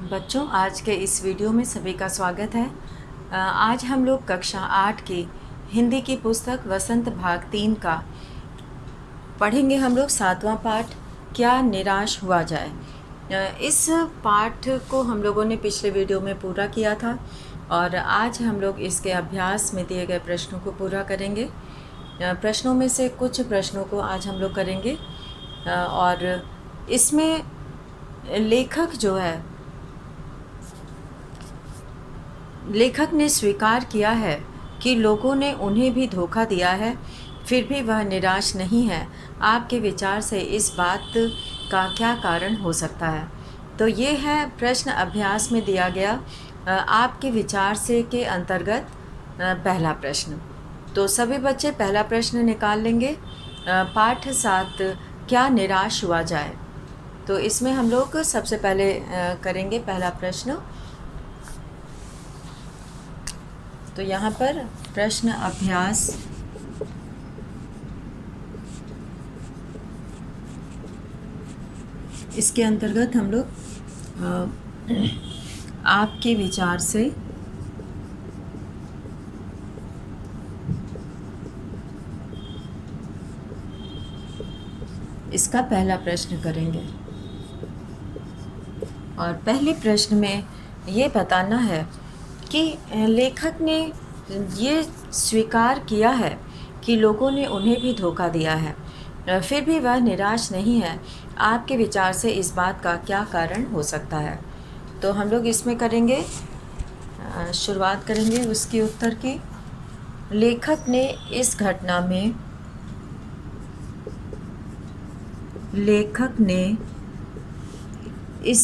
बच्चों, आज के इस वीडियो में सभी का स्वागत है। आज हम लोग कक्षा 8 की हिंदी की पुस्तक वसंत भाग 3 का पढ़ेंगे। हम लोग 7वां पाठ, क्या निराश हुआ जाए। इस पाठ को हम लोगों ने पिछले वीडियो में पूरा किया था और आज हम लोग इसके अभ्यास में दिए गए प्रश्नों को पूरा करेंगे। प्रश्नों में से कुछ प्रश्नों को आज हम लोग करेंगे और इसमें लेखक ने स्वीकार किया है कि लोगों ने उन्हें भी धोखा दिया है, फिर भी वह निराश नहीं है। आपके विचार से इस बात का क्या कारण हो सकता है? तो ये है प्रश्न अभ्यास में दिया गया आपके विचार से के अंतर्गत पहला प्रश्न। तो सभी बच्चे पहला प्रश्न निकाल लेंगे। पाठ 7, क्या निराश हुआ जाए। तो इसमें हम लोग सबसे पहले करेंगे पहला प्रश्न। तो यहाँ पर प्रश्न अभ्यास इसके अंतर्गत हम लोग आपके विचार से इसका पहला प्रश्न करेंगे और पहले प्रश्न में ये बताना है कि लेखक ने ये स्वीकार किया है कि लोगों ने उन्हें भी धोखा दिया है, फिर भी वह निराश नहीं है। आपके विचार से इस बात का क्या कारण हो सकता है? तो हम लोग इसमें करेंगे, शुरुआत करेंगे उसके उत्तर की। लेखक ने इस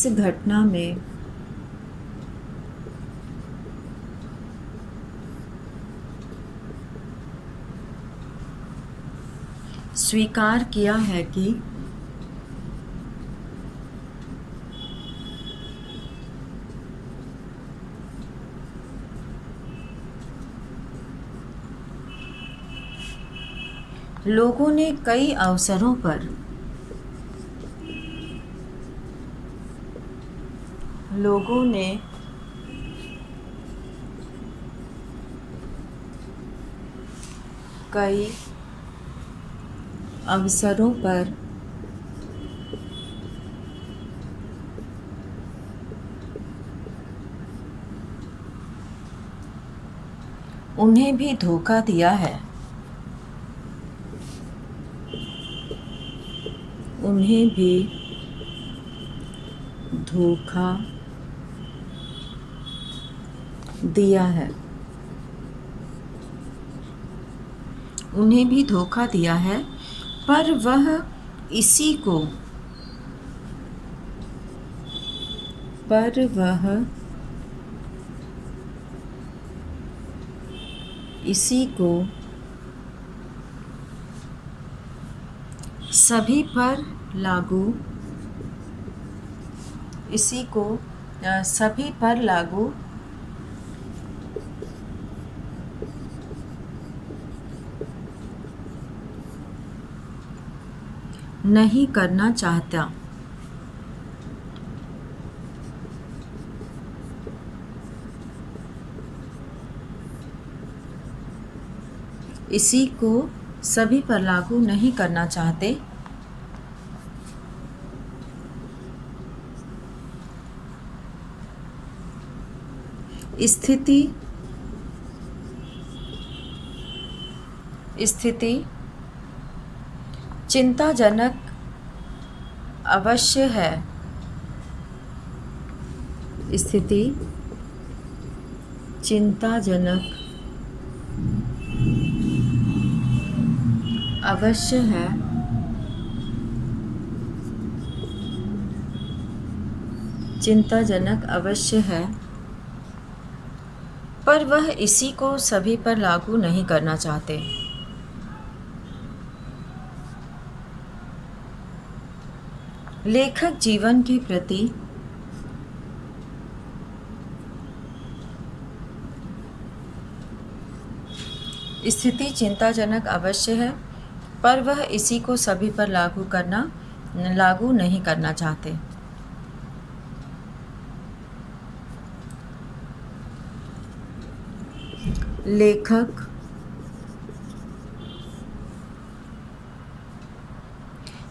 घटना में स्वीकार किया है कि लोगों ने कई अवसरों पर उन्हें भी धोखा दिया है। उन्हें भी धोखा दिया है। उन्हें भी धोखा दिया है, पर वह इसी को सभी पर लागू नहीं करना चाहता। इसी को सभी पर लागू नहीं करना चाहते। स्थिति चिंताजनक अवश्य है। स्थिति चिंताजनक अवश्य है, पर वह इसी को सभी पर लागू नहीं करना चाहते। लेखक जीवन के प्रति स्थिति चिंताजनक अवश्य है, पर वह इसी को सभी पर लागू नहीं करना चाहते। लेखक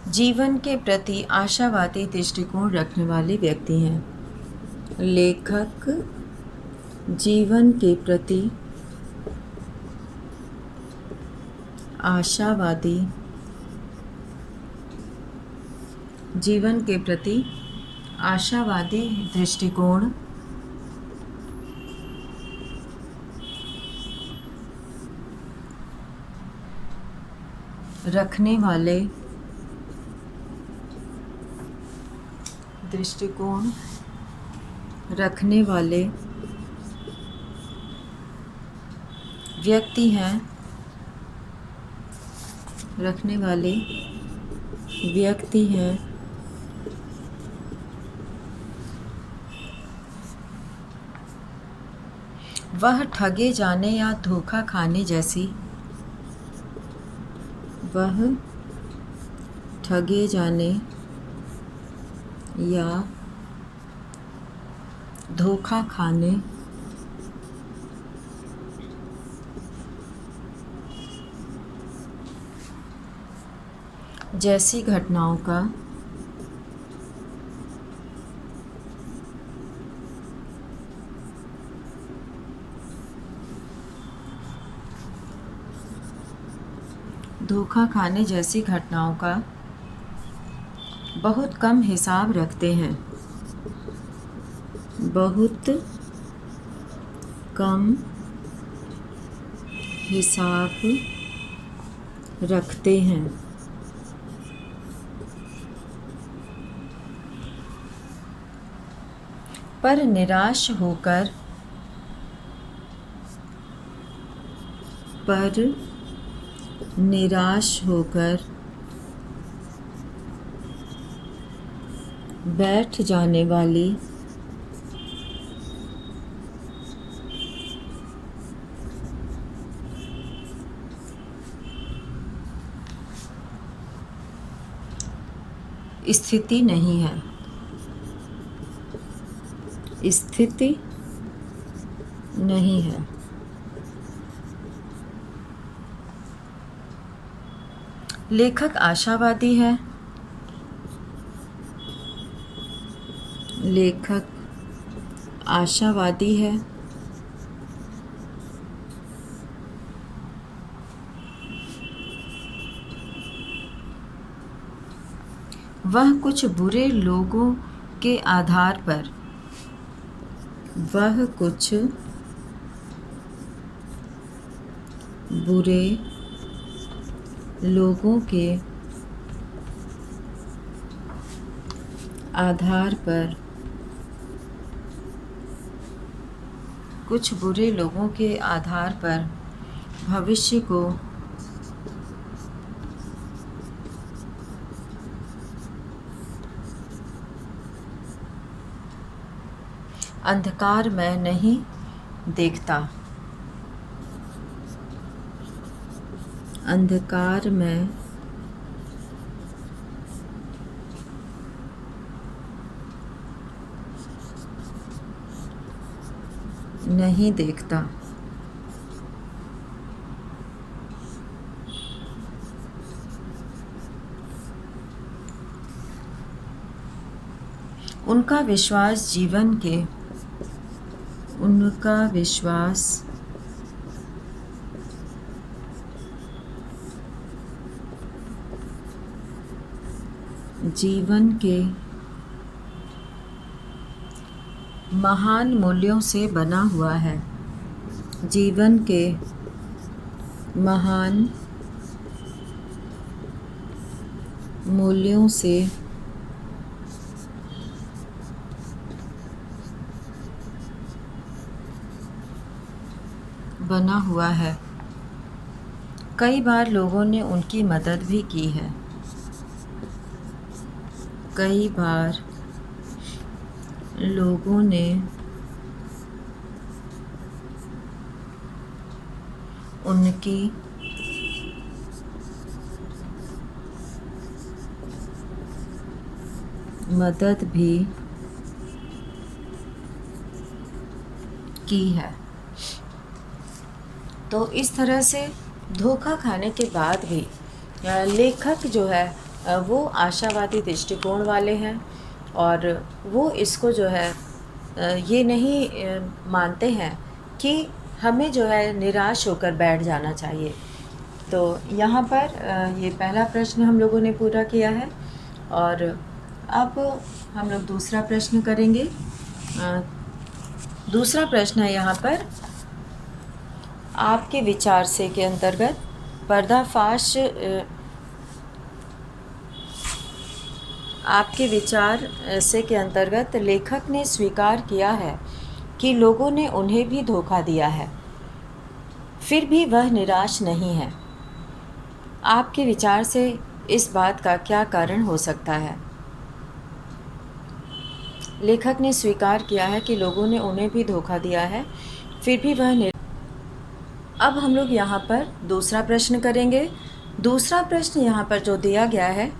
जीवन के प्रति आशावादी दृष्टिकोण रखने वाले व्यक्ति हैं। लेखक जीवन के प्रति आशावादी दृष्टिकोण रखने वाले व्यक्ति हैं। वह ठगे जाने या धोखा खाने जैसी घटनाओं का बहुत कम हिसाब रखते हैं। पर निराश होकर बैठ जाने वाली स्थिति नहीं है। लेखक आशावादी है। वह कुछ बुरे लोगों के आधार पर भविष्य को अंधकार में नहीं देखता। उनका विश्वास जीवन के महान मूल्यों से बना हुआ है। कई बार लोगों ने उनकी मदद भी की है। तो इस तरह से धोखा खाने के बाद भी लेखक जो है वो आशावादी दृष्टिकोण वाले हैं और वो इसको जो है ये नहीं मानते हैं कि हमें जो है निराश होकर बैठ जाना चाहिए। तो यहाँ पर ये पहला प्रश्न हम लोगों ने पूरा किया है और अब हम लोग दूसरा प्रश्न करेंगे। दूसरा प्रश्न है यहाँ पर, आपके विचार से के अंतर्गत पर्दाफाश आपके विचार से के अंतर्गत लेखक ने स्वीकार किया है कि लोगों ने उन्हें भी धोखा दिया है, फिर भी वह निराश नहीं है। आपके विचार से इस बात का क्या कारण हो सकता है? लेखक ने स्वीकार किया है कि लोगों ने उन्हें भी धोखा दिया है, फिर भी वह अब हम लोग यहाँ पर दूसरा प्रश्न करेंगे। दूसरा प्रश्न यहाँ पर जो दिया गया है,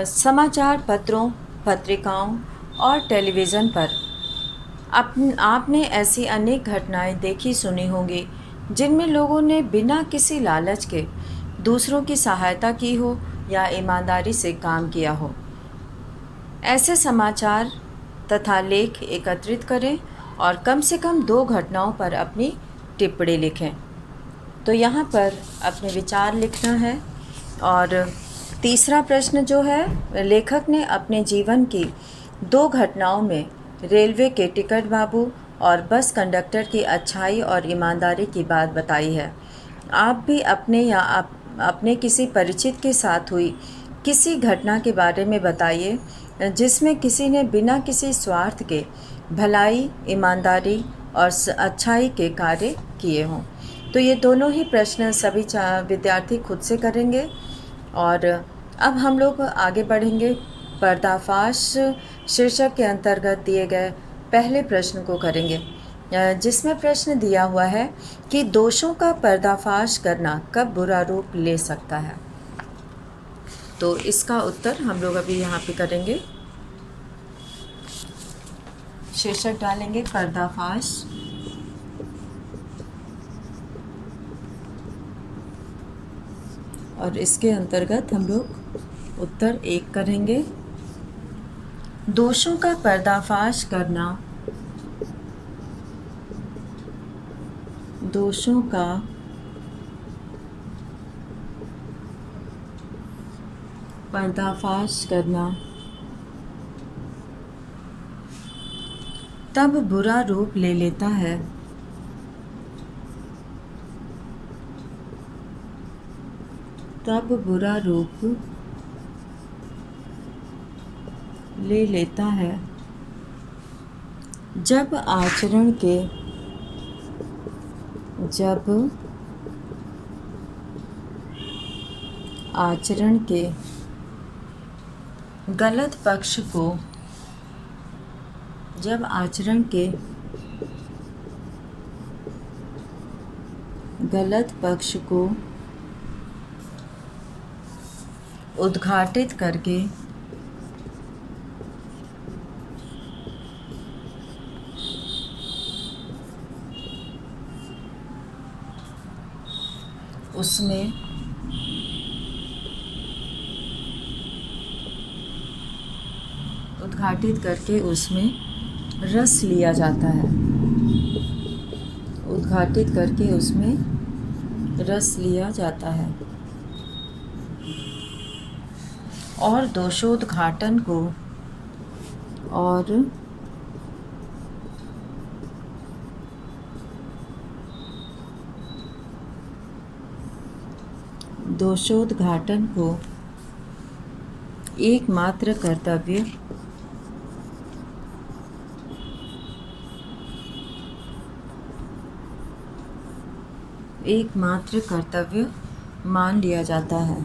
समाचार पत्रों, पत्रिकाओं और टेलीविज़न पर आपने ऐसी अनेक घटनाएं देखी सुनी होंगी जिनमें लोगों ने बिना किसी लालच के दूसरों की सहायता की हो या ईमानदारी से काम किया हो। ऐसे समाचार तथा लेख एकत्रित करें और कम से कम 2 घटनाओं पर अपनी टिप्पणी लिखें। तो यहाँ पर अपने विचार लिखना है। और तीसरा प्रश्न जो है, लेखक ने अपने जीवन की 2 घटनाओं में रेलवे के टिकट बाबू और बस कंडक्टर की अच्छाई और ईमानदारी की बात बताई है। आप भी अपने या अपने किसी परिचित के साथ हुई किसी घटना के बारे में बताइए जिसमें किसी ने बिना किसी स्वार्थ के भलाई, ईमानदारी और अच्छाई के कार्य किए हों। तो ये दोनों ही प्रश्न सभी विद्यार्थी खुद से करेंगे। और अब हम लोग आगे बढ़ेंगे। पर्दाफाश शीर्षक के अंतर्गत दिए गए पहले प्रश्न को करेंगे, जिसमें प्रश्न दिया हुआ है कि दोषों का पर्दाफाश करना कब बुरा रूप ले सकता है। तो इसका उत्तर हम लोग अभी यहाँ पे करेंगे। शीर्षक डालेंगे पर्दाफाश, और इसके अंतर्गत हम लोग उत्तर 1 करेंगे। दोषों का पर्दाफाश करना, दोषों का पर्दाफाश करना तब बुरा रूप ले लेता है तब बुरा रूप ले लेता है जब आचरण के गलत पक्ष को उद्घाटित करके उसमें रस लिया जाता है। उद्घाटित करके उसमें रस लिया जाता है और दोषोद्घाटन को एकमात्र कर्तव्य मान लिया जाता है।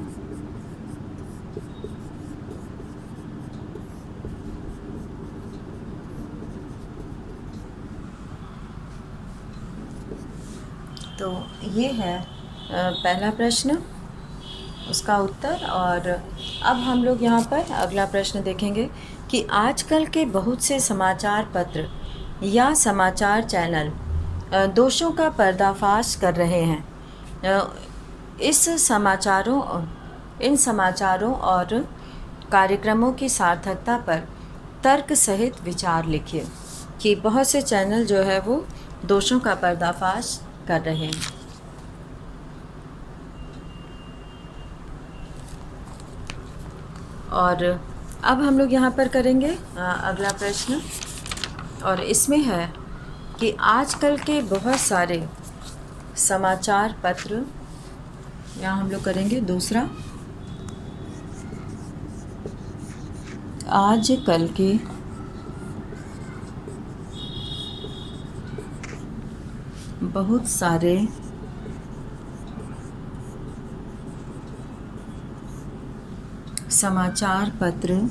तो ये है पहला प्रश्न, उसका उत्तर। और अब हम लोग यहाँ पर अगला प्रश्न देखेंगे कि आजकल के बहुत से समाचार पत्र या समाचार चैनल दोषों का पर्दाफाश कर रहे हैं, इन समाचारों और कार्यक्रमों की सार्थकता पर तर्क सहित विचार लिखिए कि बहुत से चैनल जो है वो दोषों का पर्दाफाश कर रहे हैं। और अब हम लोग यहाँ पर करेंगे अगला प्रश्न, और इसमें है कि आजकल के बहुत सारे समाचार पत्र, यहाँ हम लोग करेंगे दूसरा, आजकल के बहुत सारे समाचार पत्र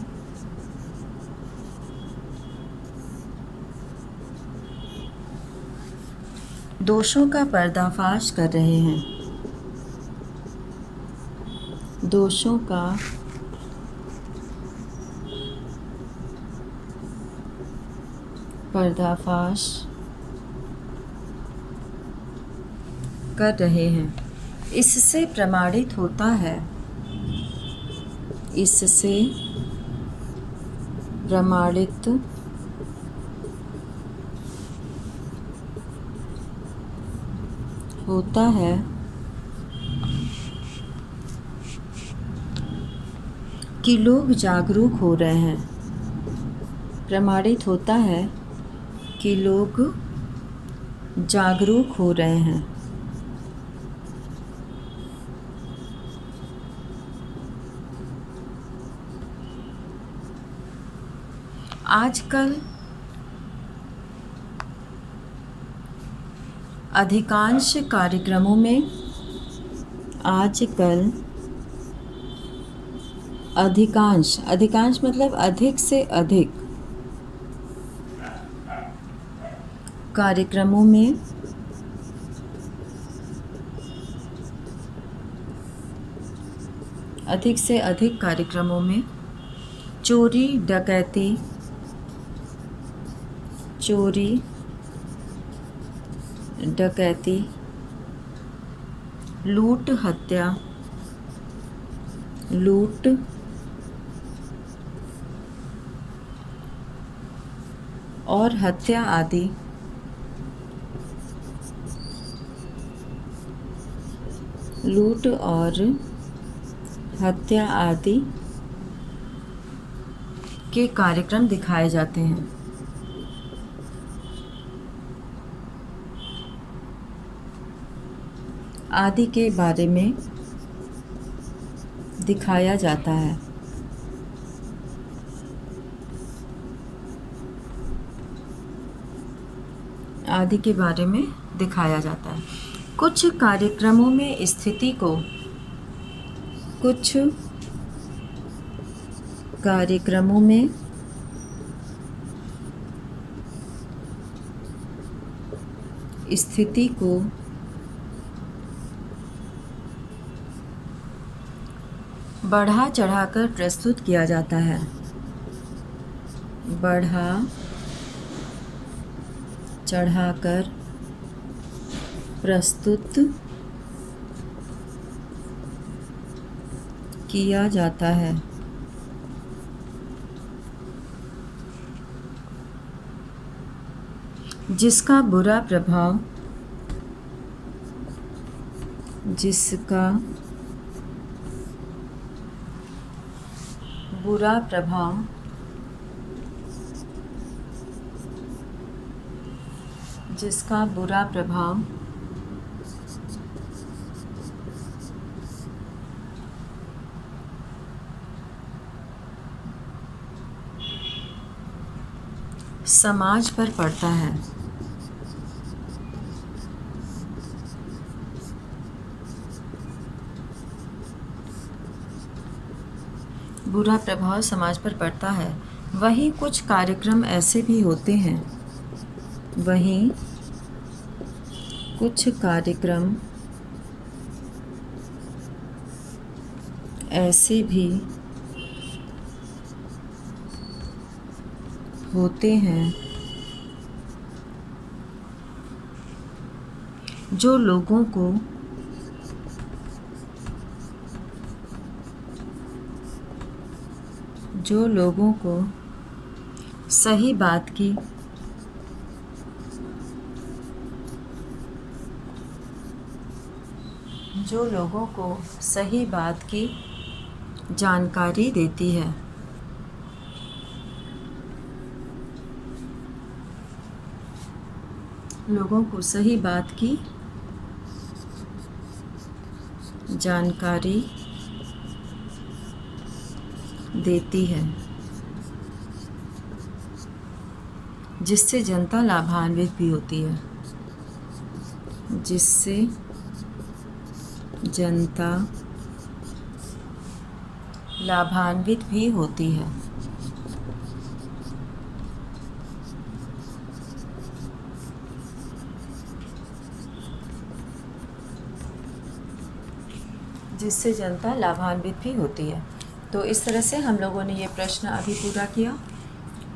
दोषों का पर्दाफाश कर रहे हैं। दोषों का पर्दाफाश कर रहे हैं। इससे प्रमाणित होता है, इससे प्रमाणित होता है कि लोग जागरूक हो रहे हैं। प्रमाणित होता है कि लोग जागरूक हो रहे हैं। आजकल अधिकांश कार्यक्रमों में, आजकल अधिकांश मतलब अधिक से अधिक कार्यक्रमों में चोरी डकैती, लूट और हत्या आदि के कार्यक्रम दिखाए जाते हैं। आदि के बारे में दिखाया जाता है। आदि के बारे में दिखाया जाता है। कुछ कार्यक्रमों में स्थिति को बढ़ा चढ़ाकर प्रस्तुत किया जाता है। बढ़ा चढ़ाकर प्रस्तुत किया जाता है। जिसका बुरा प्रभाव समाज पर पड़ता है। बुरा प्रभाव समाज पर पड़ता है। वहीं कुछ कार्यक्रम ऐसे भी होते हैं, जो लोगों को जो लोगों को सही बात की जानकारी देती है। लोगों को सही बात की जानकारी देती है, जिससे जनता लाभान्वित भी होती है। जिससे जनता लाभान्वित भी होती है। जिससे जनता लाभान्वित भी होती है। तो इस तरह से हम लोगों ने ये प्रश्न अभी पूरा किया,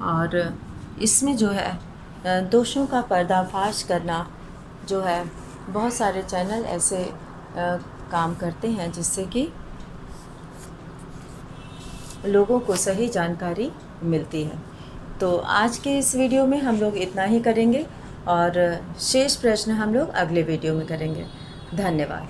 और इसमें जो है दोषों का पर्दाफाश करना जो है, बहुत सारे चैनल ऐसे काम करते हैं जिससे कि लोगों को सही जानकारी मिलती है। तो आज के इस वीडियो में हम लोग इतना ही करेंगे, और शेष प्रश्न हम लोग अगले वीडियो में करेंगे। धन्यवाद।